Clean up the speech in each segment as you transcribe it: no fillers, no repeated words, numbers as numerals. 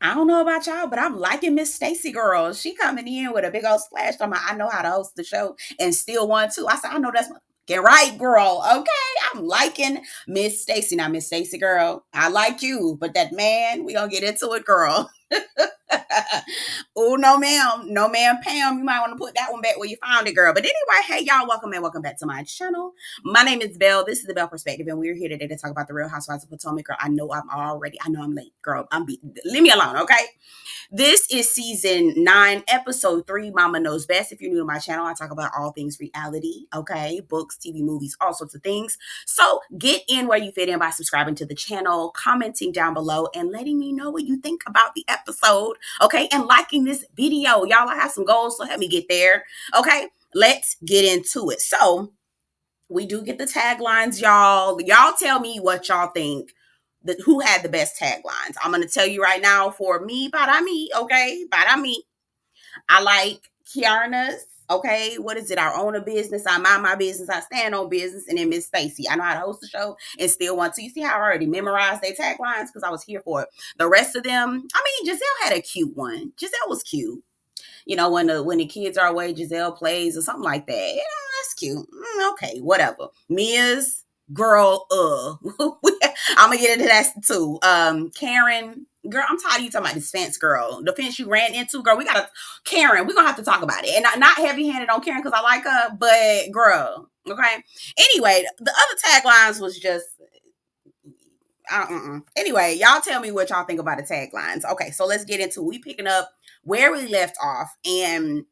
I don't know about y'all, but I'm liking Miss Stacey girl. She coming in with a big old splash on my I know how to host the show and still want to. I said, I know that's my get right, girl. Okay. I'm liking Miss Stacey. Now, Miss Stacey girl, I like you, but that man, we gonna get into it, girl. Oh, no, ma'am. No, ma'am, Pam. You might want to put that one back where you found it, girl. But anyway, hey, y'all, welcome and welcome back to my channel. My name is Belle. This is the Belle Perspective, and we're here today to talk about the Real Housewives of Potomac. Girl, I know I'm late, girl. Leave me alone, okay? This is season 9, episode 3, Momma Knows Best. If you're new to my channel, I talk about all things reality, okay? Books, TV, movies, all sorts of things. So get in where you fit in by subscribing to the channel, commenting down below, and letting me know what you think about the episode, okay? And liking this video. Y'all, I have some goals, so help me get there, okay? Let's get into it. So we do get the taglines, y'all. Y'all tell me what y'all think. Who had the best taglines? I'm gonna tell you right now. For me, para me, okay, para me. I like Keiarna's. Okay, what is it? I own a business. I mind my business. I stand on business. And then Miss Stacey. I know how to host a show and still want to. You see how I already memorized their taglines because I was here for it. The rest of them, I mean, Giselle had a cute one. Giselle was cute. You know, when the kids are away, Giselle plays or something like that. You know, that's cute. Okay, whatever. Mia's girl, I'm gonna get into that too. Karen, girl, I'm tired of you talking about this fence, girl. The fence you ran into, girl. Karen. We're gonna have to talk about it, and not heavy handed on Karen because I like her, but girl, okay. Anyway, the other taglines was just. Anyway, y'all tell me what y'all think about the taglines. Okay, so let's get into it. We picking up where we left off, and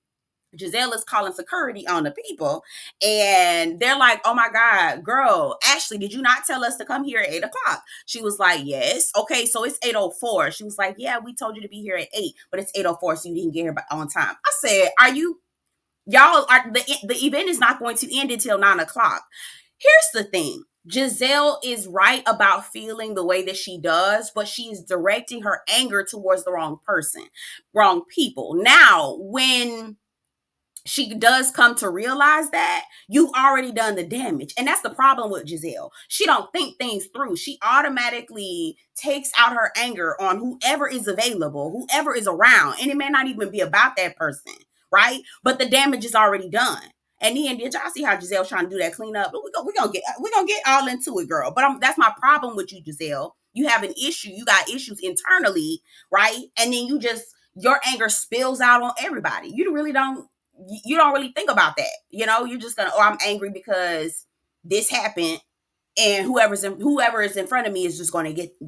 Giselle is calling security on the people, and they're like, "Oh my God, girl, Ashley, did you not tell us to come here at 8 o'clock?" She was like, "Yes." Okay, so it's 8:04. She was like, "Yeah, we told you to be here at 8, but it's 8:04, so you didn't get here on time." I said, "Are you y'all are the event is not going to end until 9 o'clock?" Here's the thing. Giselle is right about feeling the way that she does, but she's directing her anger towards the wrong person, wrong people. Now, when she does come to realize that, you've already done the damage. And that's the problem with Giselle. She don't think things through. She automatically takes out her anger on whoever is available, whoever is around. And it may not even be about that person, right? But the damage is already done. And then did y'all see how Giselle's trying to do that cleanup? But we're gonna get all into it, girl. But that's my problem with you, Giselle. You have an issue. You got issues internally, right? And then your anger spills out on everybody. You don't really think about that. You know, you're just gonna, oh, I'm angry because this happened, and whoever is in front of me is just gonna get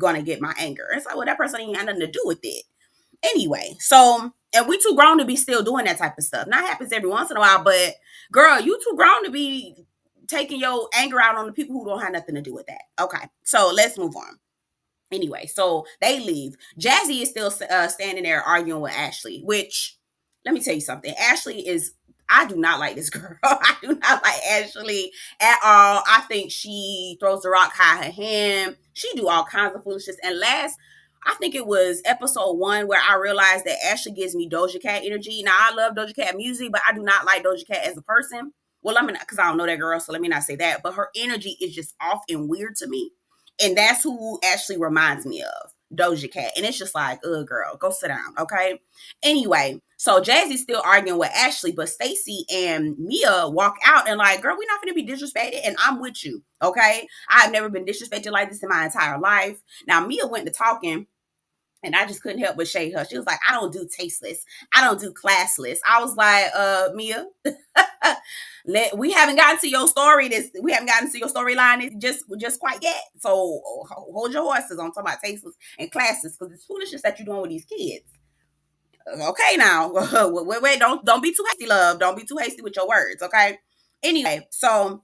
my anger. It's like, well, that person ain't had nothing to do with it. Anyway, so and we too grown to be still doing that type of stuff. Now it happens every once in a while, but girl, you too grown to be taking your anger out on the people who don't have nothing to do with that. Okay, so let's move on. Anyway, so they leave. Jazzy is still standing there arguing with Ashley, which let me tell you something. Ashley is, I do not like this girl. I do not like Ashley at all. I think she throws the rock high her hand. She do all kinds of foolishness. And I think it was episode 1 where I realized that Ashley gives me Doja Cat energy. Now, I love Doja Cat music, but I do not like Doja Cat as a person. Well, because I don't know that girl, so let me not say that. But her energy is just off and weird to me. And that's who Ashley reminds me of, Doja Cat. And it's just like, ugh, girl, go sit down, okay? Anyway, so Jazzy's still arguing with Ashley, but Stacey and Mia walk out and like, girl, we're not going to be disrespected, and I'm with you, okay? I've never been disrespected like this in my entire life. Now, Mia went to talking, and I just couldn't help but shade her. She was like, I don't do tasteless. I don't do classless. I was like, Mia, we haven't gotten to your story. We haven't gotten to your storyline just quite yet. So hold your horses on talking about tasteless and classless, because it's foolishness that you're doing with these kids. Okay, now wait, don't be too hasty, love. Don't be too hasty with your words, okay? Anyway, so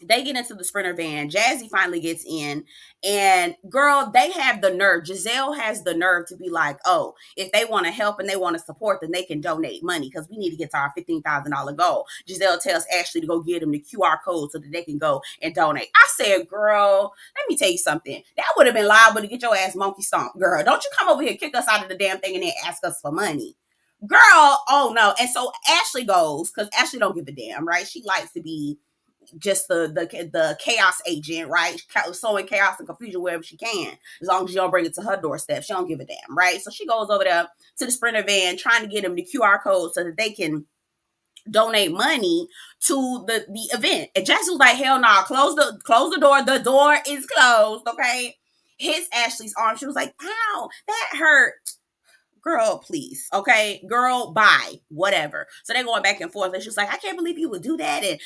they get into the Sprinter van. Jazzy finally gets in, and girl, they have the nerve. Giselle has the nerve to be like, oh, if they want to help and they want to support, then they can donate money because we need to get to our $15,000 goal. Giselle tells Ashley to go get them the QR code so that they can go and donate. I said, girl, let me tell you something. That would have been liable to get your ass monkey stomped, girl. Don't you come over here, kick us out of the damn thing, and then ask us for money. Girl, oh no. And so Ashley goes, because Ashley don't give a damn, right? She likes to be just the chaos agent, right? Sowing chaos and confusion wherever she can, as long as you don't bring it to her doorstep. She don't give a damn, right? So she goes over there to the Sprinter van, trying to get them the QR code so that they can donate money to the event. And Jackson was like, hell no, nah, close the door. The door is closed, okay? Hits Ashley's arm. She was like, ow, that hurt. Girl, please, okay? Girl, bye, whatever. So they're going back and forth. And she's like, I can't believe you would do that. And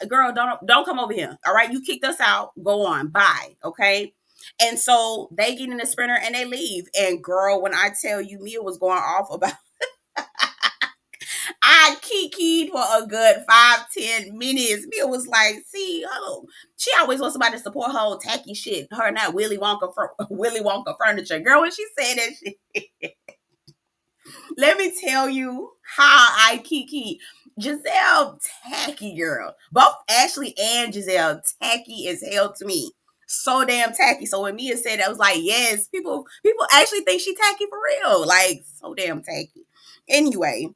girl, don't come over here. All right, you kicked us out. Go on, bye, okay? And so they get in the Sprinter and they leave. And girl, when I tell you, Mia was going off about I kikied for a good 5-10 minutes. Mia was like, see, oh, she always wants somebody to support her old tacky shit. Her and that Willy Wonka furniture. Girl, when she said that shit, let me tell you how I kiki. Giselle, tacky girl. Both Ashley and Giselle, tacky as hell to me. So damn tacky. So when Mia said that, I was like, yes, people actually think she tacky for real. Like, so damn tacky. Anyway,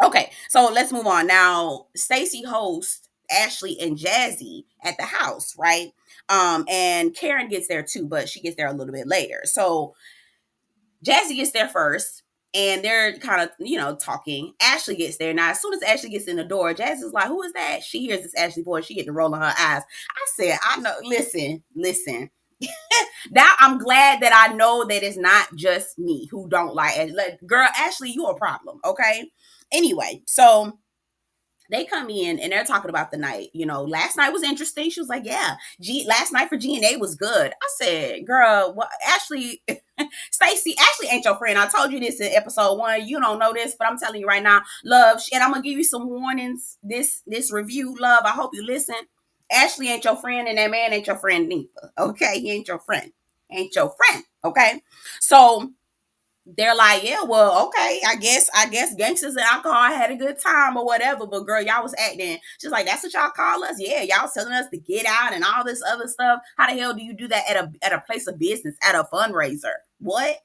okay, so let's move on. Now, Stacey hosts Ashley and Jazzy at the house, right? And Karen gets there too, but she gets there a little bit later. So Jazzy gets there first, and they're kind of, talking. Ashley gets there. Now, as soon as Ashley gets in the door, Jazzy's like, who is that? She hears this Ashley voice. She gets to roll in her eyes. I said, I know, listen. Now I'm glad that I know that it's not just me who don't like it. Like, girl, Ashley, you a problem, okay? Anyway, so they come in and they're talking about the night. Last night was interesting. She was like, yeah, last night for G&A was good. I said, girl, what? Ashley, Stacey, Ashley ain't your friend. I told you this in episode 1. You don't know this, but I'm telling you right now, love, and I'm going to give you some warnings. This review, love, I hope you listen. Ashley ain't your friend, and that man ain't your friend neither. Okay? He ain't your friend. Okay? So they're like, yeah, well, okay, I guess gangsters and alcohol had a good time or whatever, but girl, y'all was acting. She's like, that's what y'all call us? Yeah, y'all was telling us to get out and all this other stuff. How the hell do you do that at a place of business, at a fundraiser? What?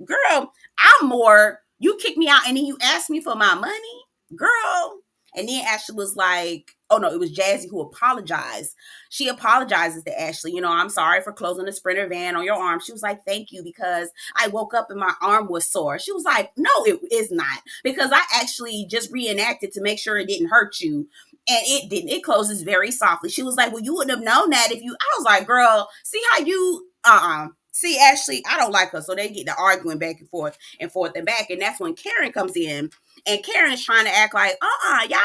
Girl, I'm more, you kick me out and then you ask me for my money? Girl. And then Ashley was like, oh no, it was Jazzy who apologized. She apologizes to Ashley. I'm sorry for closing the Sprinter van on your arm. She was like, thank you, because I woke up and my arm was sore. She was like, no, it is not, because I actually just reenacted to make sure it didn't hurt you. And it didn't. It closes very softly. She was like, well, you wouldn't have known that if you, I was like, girl, see how you, see, Ashley, I don't like her. So they get to arguing back and forth and back. And that's when Karen comes in. And Karen's trying to act like, are y'all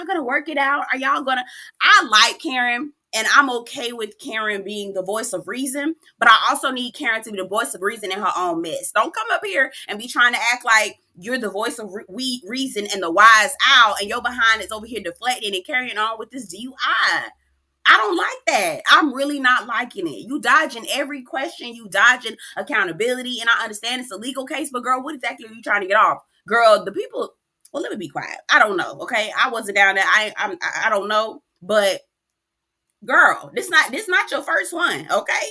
gonna work it out? I like Karen, and I'm okay with Karen being the voice of reason, but I also need Karen to be the voice of reason in her own mess. Don't come up here and be trying to act like you're the voice of reason and the wise owl, and your behind is over here deflecting and carrying on with this DUI. I don't like that. I'm really not liking it. You dodging every question. You dodging accountability. And I understand it's a legal case, but girl, what exactly are you trying to get off? Girl, the people, well, let me be quiet. I don't know. Okay. I wasn't down there. I don't know. But girl, this not your first one. Okay.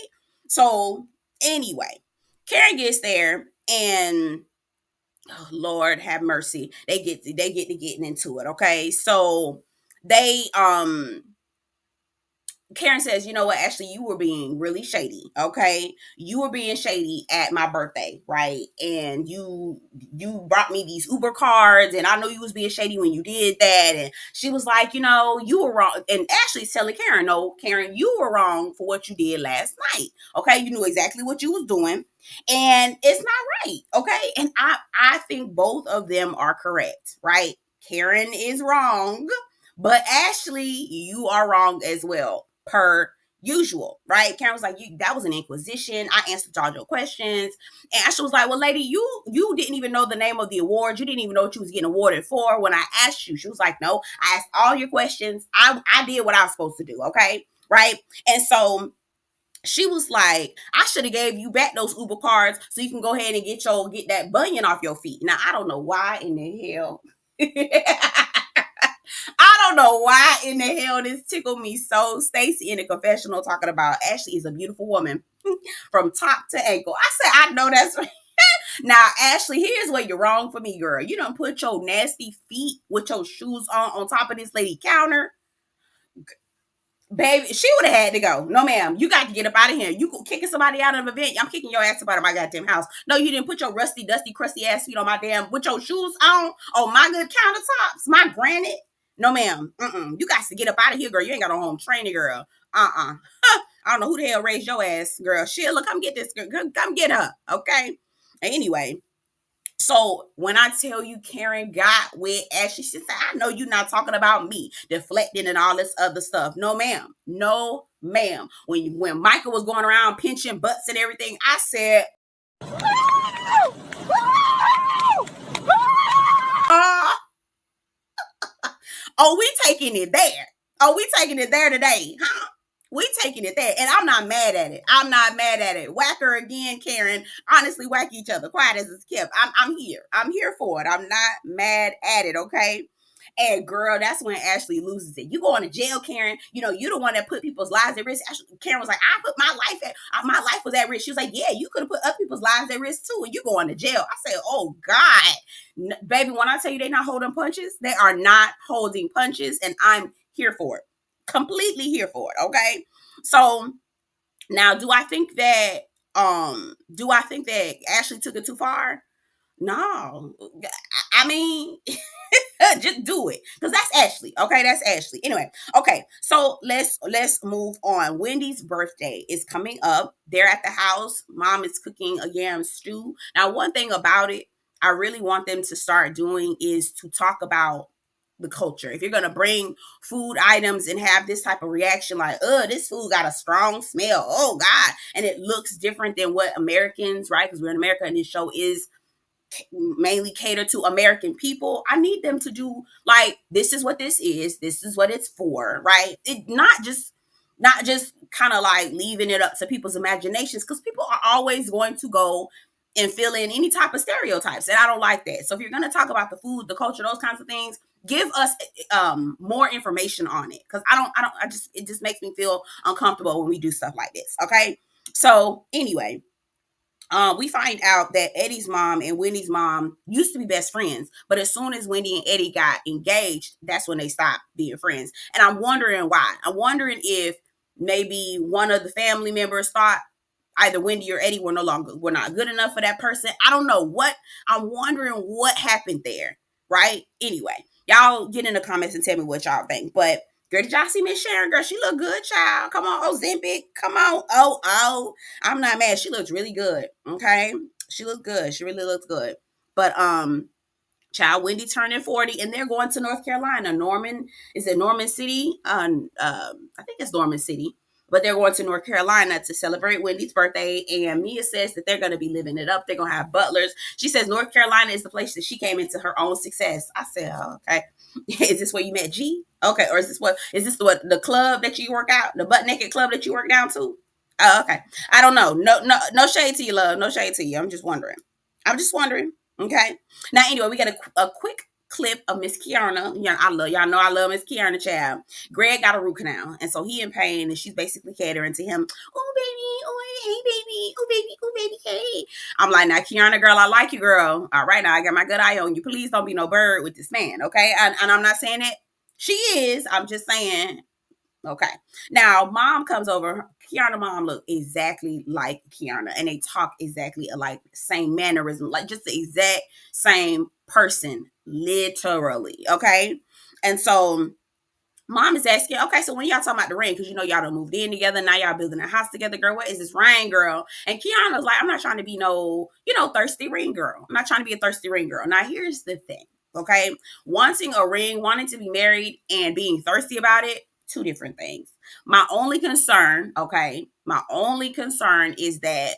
So anyway, Karen gets there and oh, Lord have mercy. They get to getting into it. Okay. So they, Karen says, you know what, Ashley, you were being really shady, okay? You were being shady at my birthday, right? And you brought me these Uber cards, and I know you was being shady when you did that. And she was like, you were wrong. And Ashley's telling Karen, no, Karen, you were wrong for what you did last night, okay? You knew exactly what you was doing, and it's not right, okay? And I think both of them are correct, right? Karen is wrong, but Ashley, you are wrong as well, per usual, right? Karen was like, that was an inquisition. I answered all your questions. And Ashley was like, well, lady, you didn't even know the name of the award. You didn't even know what you was getting awarded for when I asked you. She was like, no, I asked all your questions. I did what I was supposed to do, okay? Right? And so she was like, I should have gave you back those Uber cards so you can go ahead and get that bunion off your feet. Now, I don't know why in the hell I don't know why in the hell this tickled me so. Stacey in the confessional talking about Ashley is a beautiful woman from top to ankle. I said, I know that's right. Now, Ashley, here's where you're wrong for me, girl. You done put your nasty feet with your shoes on top of this lady counter. Baby, she would have had to go. No, ma'am. You got to get up out of here. You kicking somebody out of an event. I'm kicking your ass up out of my goddamn house. No, you didn't put your rusty, dusty, crusty ass feet on my damn, with your shoes on my good countertops, my granite. No, ma'am. You got to get up out of here, girl. You ain't got no home training, girl. I don't know who the hell raised your ass, girl. Sheila, come get this girl. Come get her. Okay. Anyway, so when I tell you Karen got with Ashley, she said, I know you're not talking about me, deflecting and all this other stuff. No, ma'am. No, ma'am. When Michael was going around pinching butts and everything, I said, uh, oh, we taking it there. Oh, we taking it there today, huh? We taking it there. And I'm not mad at it. I'm not mad at it. Whack her again, Karen. Honestly, whack each other. Quiet as it's kept. I'm here. I'm here for it. I'm not mad at it, okay? And girl, that's when Ashley loses it. You going to jail, Karen. You know, you the one that put people's lives at risk. Karen was like, I put my life was at risk. She was like, yeah, you could have put other people's lives at risk too, and you going to jail. I said, oh God. Baby, when I tell you they not holding punches, they are not holding punches, and I'm here for it. Completely here for it, okay? So now do I think that Ashley took it too far? No. I mean, just do it, because that's Ashley. Okay, that's Ashley. Anyway, okay, so let's move on. Wendy's birthday is coming up. They're at the house. Mom is cooking a yam stew. Now, one thing about it, I really want them to start doing is to talk about the culture. If you're gonna bring food items and have this type of reaction, like, this food got a strong smell. Oh God, and it looks different than what Americans, right? Because we're in America, and this show is mainly cater to American people. I need them to do like, this is what this is what it's for, right? It not just kind of like leaving it up to people's imaginations, because people are always going to go and fill in any type of stereotypes, and I don't like that. So if you're going to talk about the food, the culture, those kinds of things, give us more information on it, because I just, it just makes me feel uncomfortable when we do stuff like this. Okay, so anyway, we find out that Eddie's mom and Wendy's mom used to be best friends, but as soon as Wendy and Eddie got engaged, that's when they stopped being friends. And I'm wondering why. I'm wondering if maybe one of the family members thought either Wendy or Eddie were not good enough for that person. I don't know what. I'm wondering what happened there, right? Anyway, y'all get in the comments and tell me what y'all think. But girl, did y'all see Miss Sharon? Girl, she look good, child. Come on, Ozempic. Come on. Oh. I'm not mad. She looks really good. Okay. She looks good. She really looks good. But child, Wendy turning 40, and they're going to North Carolina. Is it Norman City? I think it's Norman City. But they're going to North Carolina to celebrate Wendy's birthday. And Mia says that they're going to be living it up. They're going to have butlers. She says North Carolina is the place that she came into her own success. I said, oh, okay. Is this where you met G? Okay. Or is this the club that you work out? The butt naked club that you work down to? Oh, okay. I don't know. No shade to you, love. No shade to you. I'm just wondering. Okay. Now, anyway, we got a quick clip of Miss Keiarna. Yeah, y'all know I love Miss Keiarna, child. Greg got a root canal, and so he in pain, and she's basically catering to him. Oh baby, oh hey baby, oh baby, hey. I'm like, now Keiarna, girl, I like you, girl. All right, now I got my good eye on you. Please don't be no bird with this man, okay? And I'm not saying that she is. I'm just saying. Okay. Now, mom comes over. Keiarna mom look exactly like Keiarna, and they talk exactly alike, same mannerism, like just the exact same person, literally. Okay. And so mom is asking, okay, so when y'all talking about the ring, because you know y'all done moved in together, now y'all building a house together, girl, what is this ring, girl? And Keiarna's like, I'm not trying to be no, thirsty ring girl. I'm not trying to be a thirsty ring girl. Now, here's the thing, okay? Wanting a ring, wanting to be married, and being thirsty about it, two different things. My only concern is that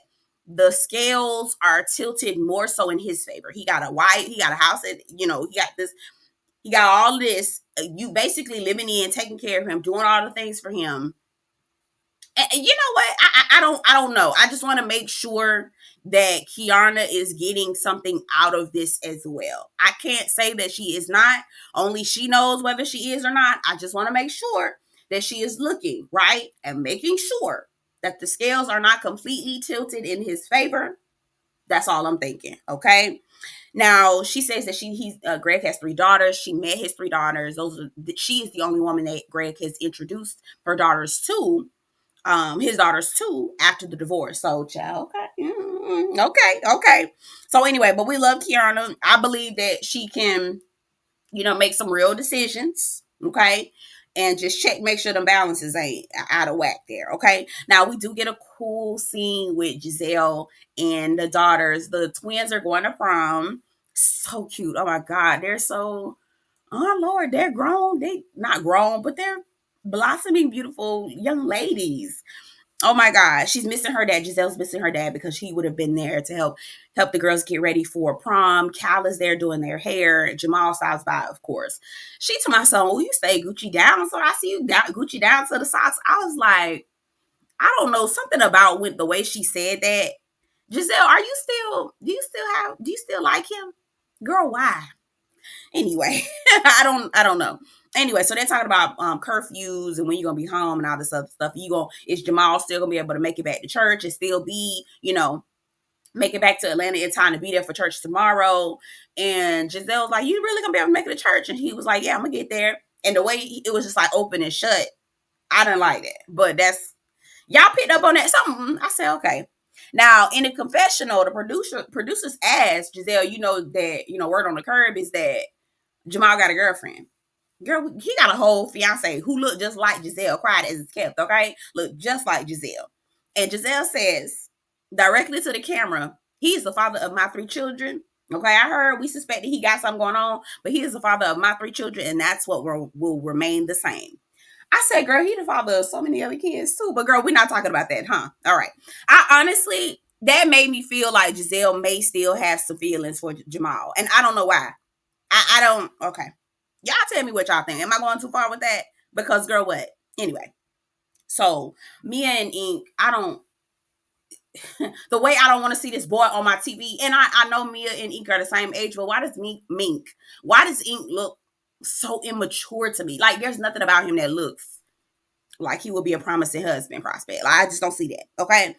the scales are tilted more so in his favor. He got a house, and he got all this. You basically living in, taking care of him, doing all the things for him. And you know what? I don't know. I just want to make sure that Keiarna is getting something out of this as well. I can't say that she is not. Only she knows whether she is or not. I just want to make sure that she is looking right and making sure that the scales are not completely tilted in his favor. That's all I'm thinking. Okay. Now she says that Greg has three daughters. She met his three daughters. She is the only woman that Greg has introduced her daughters to, his daughters too, after the divorce. So, child, okay, okay. So anyway, but we love Keiarna. I believe that she can, make some real decisions. Okay. And just make sure the balances ain't out of whack there. Okay. Now we do get a cool scene with Giselle and the daughters. The twins are going to prom. So cute. Oh my God. They're so, oh Lord, they're grown. They not grown, but they're blossoming, beautiful young ladies. Oh my God, she's missing her dad. Giselle's missing her dad because he would have been there to help the girls get ready for prom. Cal is there doing their hair. Jamal stops by, of course. She to my son, "Well, you stay Gucci down, so I see you down, Gucci down to the socks." I was like, I don't know, something about with the way she said that. Giselle, are you still? Do you still like him, girl? Why? Anyway, I don't know. Anyway, so they're talking about curfews and when you're gonna be home and all this other stuff. Is Jamal still gonna be able to make it back to church and still be, make it back to Atlanta in time to be there for church tomorrow? And Giselle was like, "You really gonna be able to make it to church?" And he was like, "Yeah, I'm gonna get there." And the way it was just like open and shut, I didn't like that. But that's y'all picked up on that something. I said, okay. Now in the confessional, the producers asked Giselle, that word on the curb is that Jamal got a girlfriend. Girl, he got a whole fiance who looked just like Giselle. Cried as it's kept, okay? Look just like Giselle. And Giselle says directly to the camera, "He's the father of my three children." Okay, I heard we suspect that he got something going on, but he is the father of my three children, and that's what will remain the same. I said, girl, he the father of so many other kids too. But girl, we're not talking about that, huh? All right. I honestly, that made me feel like Giselle may still have some feelings for Jamal. And I don't know why. I don't. Okay. Y'all tell me what y'all think. Am I going too far with that? Because girl, what? Anyway, so Mia and Ink, I don't. The way I don't want to see this boy on my TV, and I know Mia and Ink are the same age, but why does Mink? Why does Ink look so immature to me? Like there's nothing about him that looks like he will be a promising husband prospect. Like I just don't see that. Okay.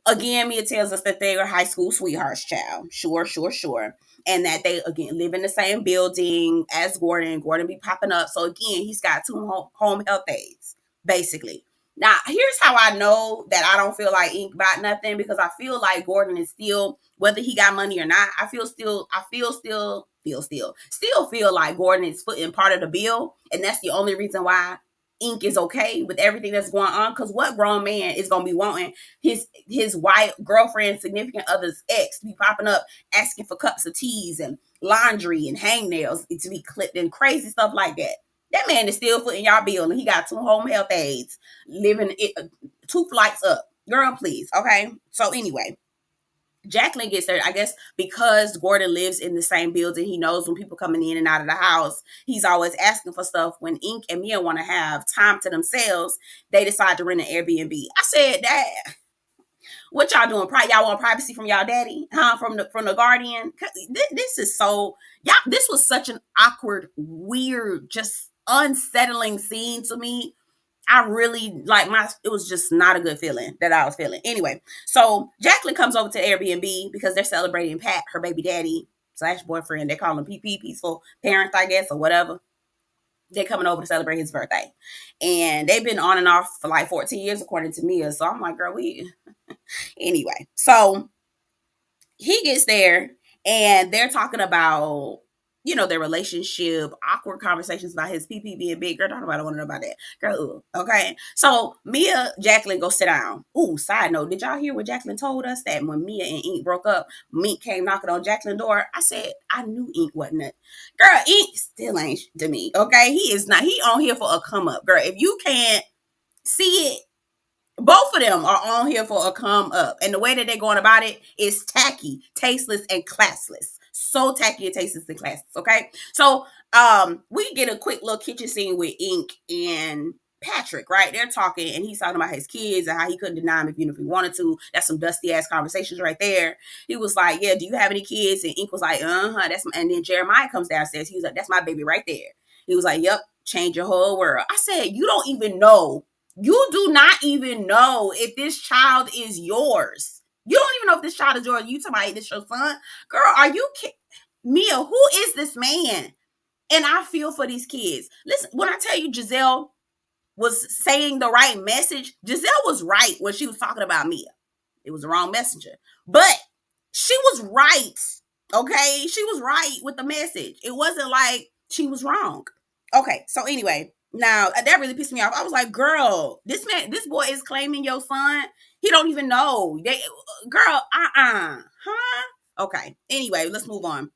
Again, Mia tells us that they are high school sweethearts, child. Sure, sure, sure. And that they, again, live in the same building as Gordon. Gordon be popping up. So, again, he's got two home health aides, basically. Now, here's how I know that I don't feel like Ink about nothing, because I feel like Gordon is still, whether he got money or not, still feel like Gordon is footing part of the bill. And that's the only reason why Ink is okay with everything that's going on. Because what grown man is going to be wanting his wife, girlfriend, significant other's ex to be popping up asking for cups of teas and laundry and hangnails to be clipped and crazy stuff like that? That man is still footing y'all bill, and he got two home health aides living two flights up. Girl, please. Okay. So anyway, Jacqueline gets there, I guess, because Gordon lives in the same building. He knows when people coming in and out of the house, he's always asking for stuff. When Ink and Mia want to have time to themselves, they decide to rent an Airbnb. I said, "Dad, what y'all doing? Y'all want privacy from y'all daddy? Huh? From the guardian?" This is so, y'all, this was such an awkward, weird, just unsettling scene to me. I really it was just not a good feeling that I was feeling. Anyway, so Jacqueline comes over to Airbnb because they're celebrating Pat, her baby daddy / boyfriend. They call him PP, peaceful parent, I guess, or whatever. They're coming over to celebrate his birthday. And they've been on and off for like 14 years, according to Mia. So I'm like, girl, anyway. So he gets there and they're talking about, their relationship, awkward conversations about his PP being big. Girl, nobody want to know about that. Girl, okay. So Jacqueline, go sit down. Ooh, side note, did y'all hear what Jacqueline told us? That when Mia and Ink broke up, Mink came knocking on Jacqueline's door. I said, I knew Ink wasn't it. Girl, Ink still ain't to me, okay? He is not. He on here for a come up. Girl, if you can't see it, both of them are on here for a come up. And the way that they're going about it is tacky, tasteless, and classless. So tacky and tasteless and classless, okay? So we get a quick little kitchen scene with Ink and Patrick, right? They're talking, and he's talking about his kids and how he couldn't deny him if he wanted to. That's some dusty ass conversations right there. He was like, "Yeah, do you have any kids?" And Ink was like, and then Jeremiah comes downstairs. He was like, "That's my baby right there." He was like, "Yep, change your whole world." I said, you do not even know if this child is yours. You don't even know if this child is yours. You talking about this your son? Girl, are you Mia, who is this man? And I feel for these kids. Listen, when I tell you Giselle was saying the right message, Giselle was right when she was talking about Mia. It was the wrong messenger. But she was right. Okay? She was right with the message. It wasn't like she was wrong. Okay, so anyway, now that really pissed me off. I was like, girl, this boy is claiming your son. He don't even know. Girl, huh? Okay. Anyway, let's move on.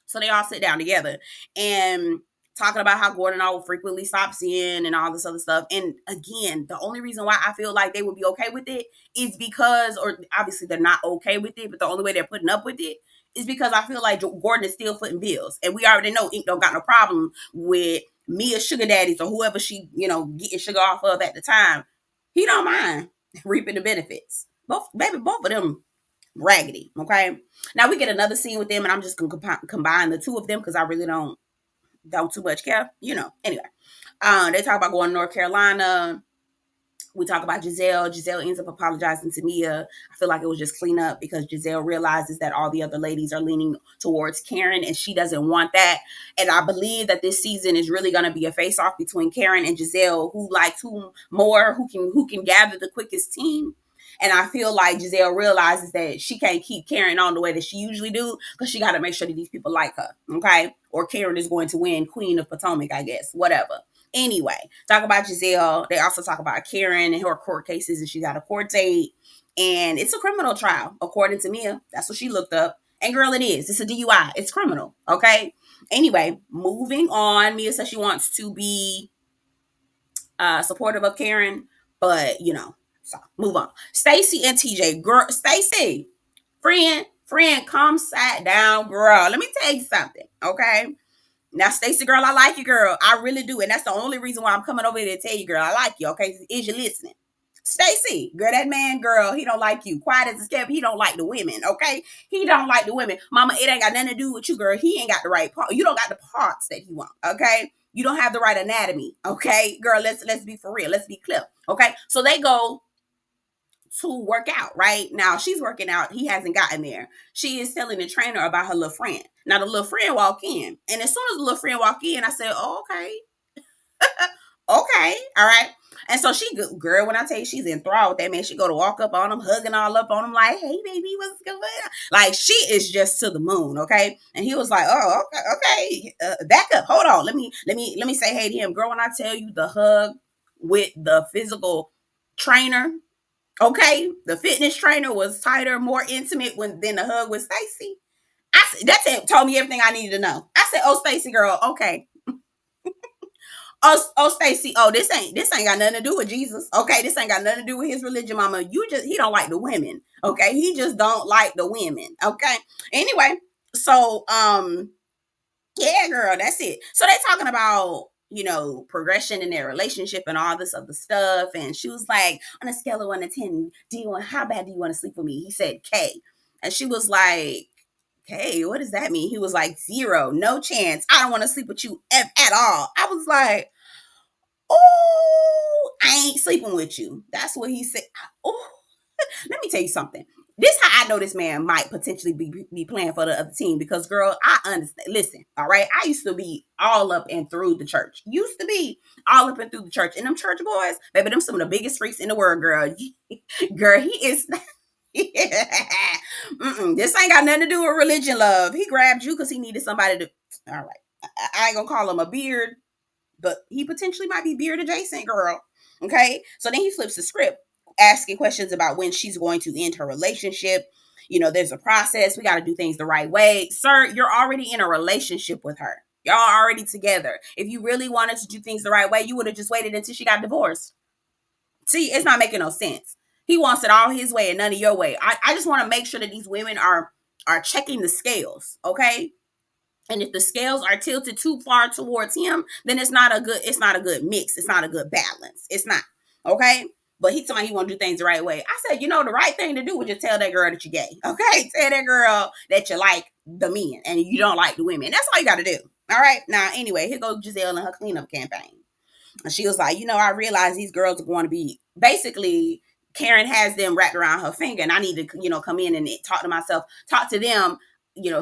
So they all sit down together and talking about how Gordon all frequently stops in and all this other stuff. And again, the only reason why I feel like they would be okay with it is because, or obviously they're not okay with it, but the only way they're putting up with it is because I feel like Gordon is still footing bills. And we already know Ink don't got no problem with Mia's sugar daddies or whoever she, getting sugar off of at the time. He don't mind reaping the benefits. Both of them raggedy. Okay. Now we get another scene with them, and I'm just gonna combine the two of them because I really don't too much care. Anyway, they talk about going to North Carolina. We talk about Giselle. Giselle ends up apologizing to Mia. I feel like it was just clean up because Giselle realizes that all the other ladies are leaning towards Karen and she doesn't want that. And I believe that this season is really going to be a face off between Karen and Giselle, who likes whom more, who can gather the quickest team. And I feel like Giselle realizes that she can't keep Karen on the way that she usually do because she got to make sure that these people like her. Okay. Or Karen is going to win Queen of Potomac, I guess. Whatever. Anyway, talk about Giselle. They also talk about Karen and her court cases, and she got a court date. And it's a criminal trial, according to Mia. That's what she looked up. And girl, it is. It's a DUI. It's criminal. Okay. Anyway, moving on. Mia says she wants to be supportive of Karen, but so move on. Stacey and TJ, girl, Stacey, friend, come sit down, girl. Let me tell you something, okay? Now, Stacey, girl, I like you, girl. I really do, and that's the only reason why I'm coming over here to tell you, girl, I like you, okay? Is you listening? Stacey, girl, that man, girl, he don't like you. Quiet as a scared, he don't like the women, okay? He don't like the women. Mama, it ain't got nothing to do with you, girl. He ain't got the right part. You don't got the parts that he want, okay? You don't have the right anatomy, okay? Girl, let's be for real. Let's be clear, okay? So they go to work out, right? Now she's working out. He hasn't gotten there. She is telling the trainer about her little friend. Now the little friend walk in. And as soon as the little friend walk in, I said, oh, okay. Okay. All right. And so she, girl, when I tell you she's enthralled with that man, she go to walk up on him, hugging all up on him like, hey, baby, what's going on? Like, she is just to the moon. Okay. And he was like, oh, okay. Back up. Hold on. Let me say hey to him. Girl, when I tell you the hug with the physical trainer, okay, the fitness trainer was tighter, more intimate than the hug with Stacey. That told me everything I needed to know. I said, "Oh, Stacey, girl, okay." Oh, Stacey, oh, this ain't got nothing to do with Jesus. Okay, this ain't got nothing to do with his religion, mama. He don't like the women. Okay, he just don't like the women. Okay. Anyway, so yeah, girl, that's it. So they talking about progression in their relationship and all this other stuff. And she was like, on a scale of 1 to 10, how bad do you want to sleep with me? He said K. And she was like, K, what does that mean? He was like, 0, no chance. I don't want to sleep with you at all. I was like, oh, I ain't sleeping with you. That's what he said. Oh, let me tell you something. This how I know this man might potentially be playing for the other team because, girl, I understand. Listen, all right? I used to be all up and through the church. Used to be all up and through the church. And them church boys, baby, them some of the biggest freaks in the world, girl. Girl, he is... This ain't got nothing to do with religion, love. He grabbed you because he needed somebody to... All right. I ain't gonna call him a beard, but he potentially might be beard adjacent, girl. Okay? So then he flips the script, asking questions about when she's going to end her relationship. There's a process. We got to do things the right way. Sir, you're already in a relationship with her. Y'all already together. If you really wanted to do things the right way, you would have just waited until she got divorced. See, it's not making no sense. He wants it all his way and none of your way. I just want to make sure that these women are checking the scales, okay? And if the scales are tilted too far towards him, then it's not a good mix. It's not a good balance. It's not. Okay? But he told me he want to do things the right way. I said, the right thing to do would just tell that girl that you're gay. Okay? Tell that girl that you like the men and you don't like the women. That's all you got to do. All right? Now, anyway, here goes Giselle and her cleanup campaign. And she was like, I realize these girls are going to be basically Karen has them wrapped around her finger, and I need to, come in and talk to them,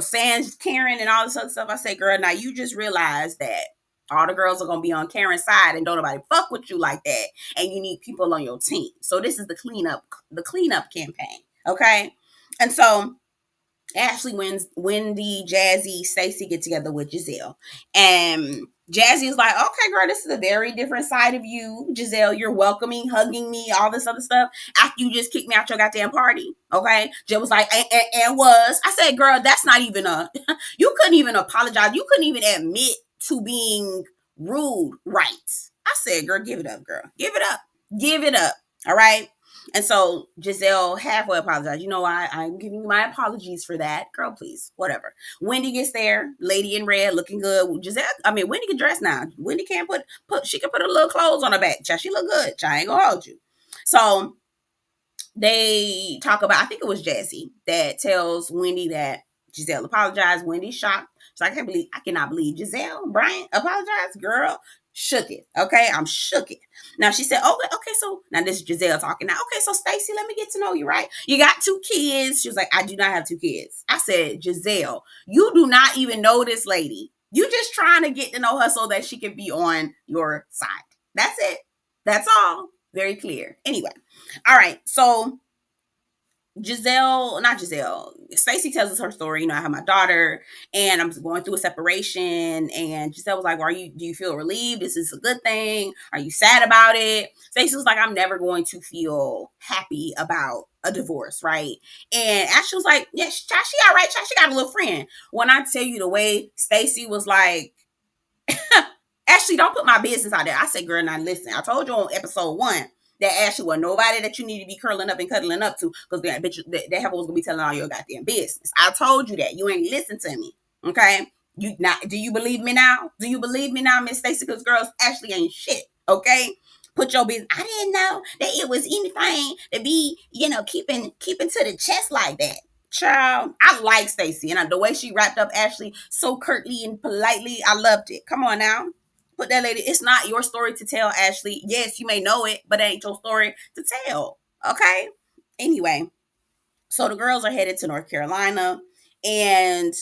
sans Karen and all this other stuff. I say, girl, now you just realize that all the girls are gonna be on Karen's side, and don't nobody fuck with you like that, and you need people on your team. So this is the cleanup campaign, okay? And so Ashley wins. Wendy, Jazzy, Stacey get together with Giselle. And Jazzy is like, okay, girl, this is a very different side of you. Giselle, you're welcoming, hugging me, all this other stuff after you just kicked me out your goddamn party. Okay? Jill was like, and was. I said, girl, that's not even you couldn't even apologize. You couldn't even admit to being rude, right? I said, girl, give it up, girl. Give it up. Give it up. All right? And so Giselle halfway apologized. You know why? I'm giving you my apologies for that. Girl, please. Whatever. Wendy gets there, lady in red, looking good. Wendy can dress now. Wendy can't she can put a little clothes on her back. Child, she look good. Child, I ain't gonna hold you. So they talk about, I think it was Jazzy that tells Wendy that Giselle apologized. Wendy's shocked. She's like, I cannot believe Giselle Bryant apologized. Girl, shook it. Okay, I'm shook it. Now she said, okay, so now this is Giselle talking. Now, okay, so Stacey, let me get to know you, right? You got 2 kids. She was like, I do not have 2 kids. I said, Giselle, you do not even know this lady. You just trying to get to know her so that she can be on your side. That's it. That's all. Very clear. Anyway, all right, so Stacey tells us her story. I have my daughter and I'm going through a separation. And Giselle was like, do you feel relieved? This is a good thing. Are you sad about it? Stacey was like, I'm never going to feel happy about a divorce, right? And Ashley was like, yeah, she all right. She got a little friend. When I tell you the way Stacey was like, Ashley, don't put my business out there. I said, girl, now listen, I told you on episode 1 that Ashley was nobody that you need to be curling up and cuddling up to, because that bitch, that heifer was gonna be telling all your goddamn business. I told you that. You ain't listen to me. Okay? Do you believe me now? Do you believe me now, Miss Stacey? Because girls, Ashley ain't shit. Okay? Put your business. I didn't know that it was anything to be, keeping to the chest like that. Child, I like Stacey, and the way she wrapped up Ashley so curtly and politely, I loved it. Come on now. Put that lady, it's not your story to tell, Ashley. Yes, you may know it, but it ain't your story to tell. Okay? Anyway, so the girls are headed to North Carolina, and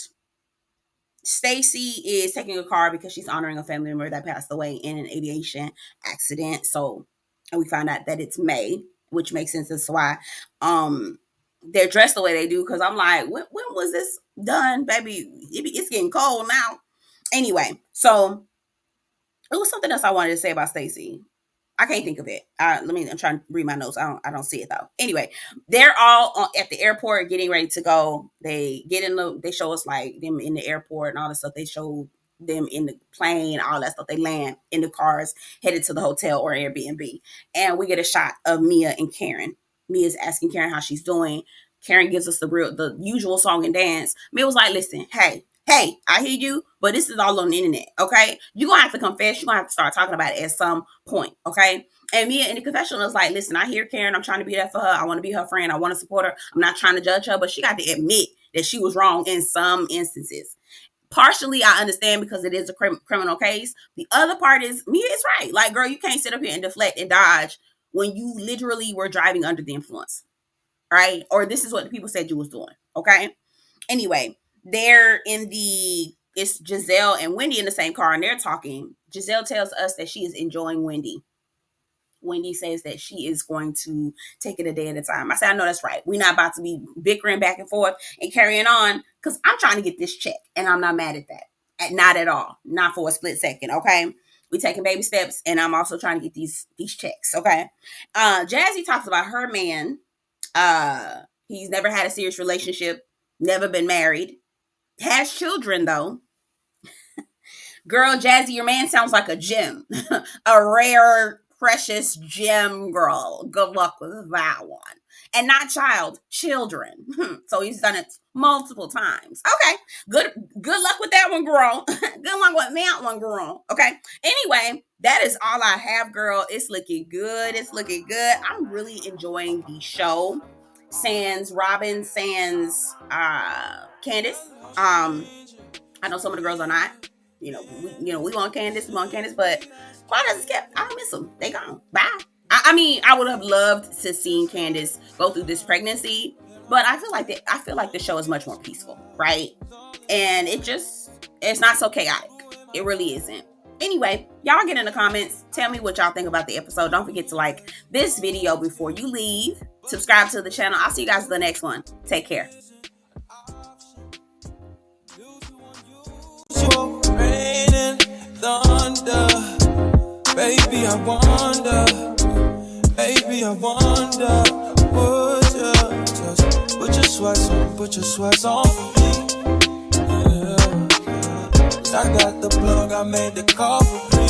Stacey is taking a car because she's honoring a family member that passed away in an aviation accident. So, and we find out that it's May, which makes sense as to why they're dressed the way they do. Because I'm like, when was this done, baby? It's getting cold now. Anyway, so it was something else I wanted to say about Stacey. I can't think of it. I'm trying to read my notes. I don't see it though. Anyway, they're all at the airport getting ready to go. They they show us like them in the airport and all the stuff. They show them in the plane, all that stuff. They land in the cars, headed to the hotel or Airbnb. And we get a shot of Mia and Karen. Mia's asking Karen how she's doing. Karen gives us the usual song and dance. Mia was like, listen, hey, I hear you, but this is all on the internet, okay? You're going to have to confess. You're going to have to start talking about it at some point, okay? And Mia in the confessional is like, listen, I hear Karen. I'm trying to be there for her. I want to be her friend. I want to support her. I'm not trying to judge her, but she got to admit that she was wrong in some instances. Partially, I understand because it is a criminal case. The other part is, Mia is right. Like, girl, you can't sit up here and deflect and dodge when you literally were driving under the influence, right? Or this is what the people said you was doing, okay? Anyway, it's Giselle and Wendy in the same car and they're talking. Giselle tells us that she is enjoying Wendy. Wendy says that she is going to take it a day at a time. I said, I know that's right. We're not about to be bickering back and forth and carrying on because I'm trying to get this check and I'm not mad at that. Not at all. Not for a split second, okay? We're taking baby steps and I'm also trying to get these checks, okay? Jazzy talks about her man. He's never had a serious relationship, never been married. Has children though. Girl, Jazzy, your man sounds like a gem. A rare, precious gem, girl. Good luck with that one. And not children. So he's done it multiple times. Okay. Good luck with that one, girl. Good luck with that one, girl. Okay. Anyway, that is all I have, girl. It's looking good. I'm really enjoying the show. Sans Robin, sans Candace. I know some of the girls are not. We want Candace, but Quad hasn't kept. I don't miss them. They gone. Bye. I mean, I would have loved to see Candace go through this pregnancy, but I feel like the show is much more peaceful, right? And it's not so chaotic. It really isn't. Anyway, y'all get in the comments. Tell me what y'all think about the episode. Don't forget to like this video before you leave. Subscribe to the channel. I'll see you guys in the next one. Take care. Rain and thunder, baby, I wonder, would you just put your sweats on for me? Yeah. I got the plug, I made the call for me.